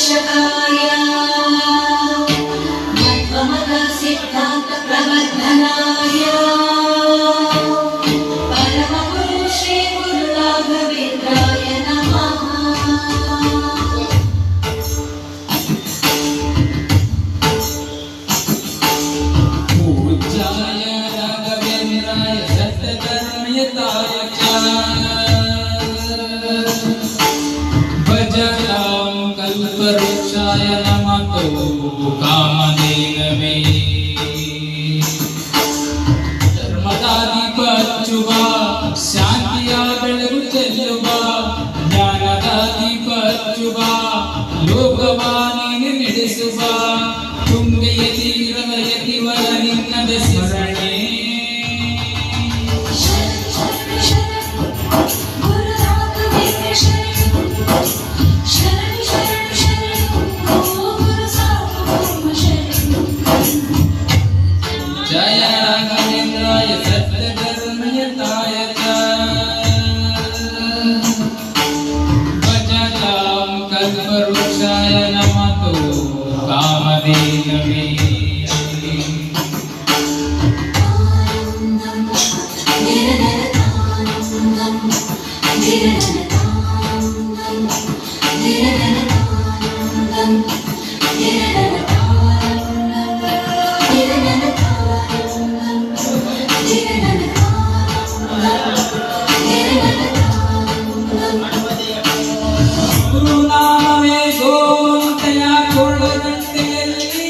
मार्गदर्शकाय मध्वमत सिद्धान्त प्रवर्धनाय परमगुरु श्री गुरु राघवेन्द्राय नमः। पूज्याय राघवेन्द्राय सत्यधर्मयुताय च भजतां कल्पवृक्षाय नमतो कामधेनवे ಧರ್ಮದಾಧಿಪಚ್ಚುವ ಶಾಂತಿಯ ಬೆಳಗು ಚೆಲ್ಲುವ ಜ್ಞಾನದಾಧಿಪಚ್ಚುವ ಲೋಕವಾಣಿನ ನಡೆಸುವ ತುಂಗೆಯ ತೀರದ ಯತಿವರ ನಿನ್ನದ ಸ್ಮರಣೆ ಜಯ ರಾಘವೇಂದ್ರಾಯ ಸತ್ಯಧರ್ಮಯುತಾಯ ಚ ಭಜತಾಂ ಕಲ್ಪವೃಕ್ಷಾಯ ನಮತೋ ಕಾಮಧೇನವೇ ಗುರುನಾಮವೇ ಗೋವಂತೆಯ ಕೊಳಗಂಟೆಯಲ್ಲಿ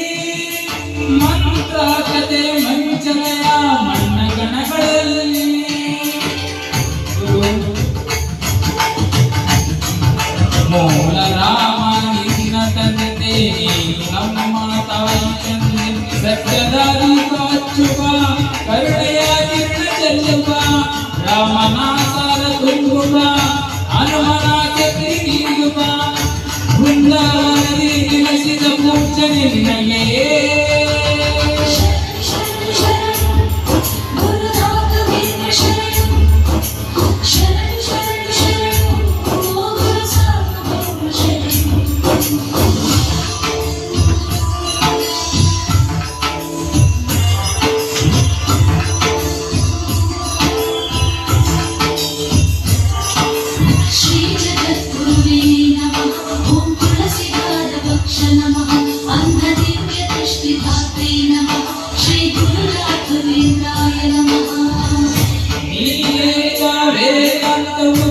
ಮಂತ್ರ ಕತೆ ಮಂಚನೆಯ ಮಣ್ಣಗಣಗಳಲ್ಲಿ ಮೂಲ ರಾಮ ನಿನ್ನ ತಂದೆ ನಮ್ಮ ತಾಯಿ ಸತ್ಯದಾಧಿಪ ಅಚ್ಚುವ ಕರುಣೆಯ ಕಿರಣ ಚೆಲ್ಲುವ ರಾಮನಾಸಾರ ತುಂಬುವ ಹನುಮನ ಚಕ್ರಿ ನೀಡುವ ಬೃಂದಾವನದಿ ನೆಲೆಸಿದ ಪೂಜ್ಯ ನಿನ್ನಯೇ ವೇದಾಂತವು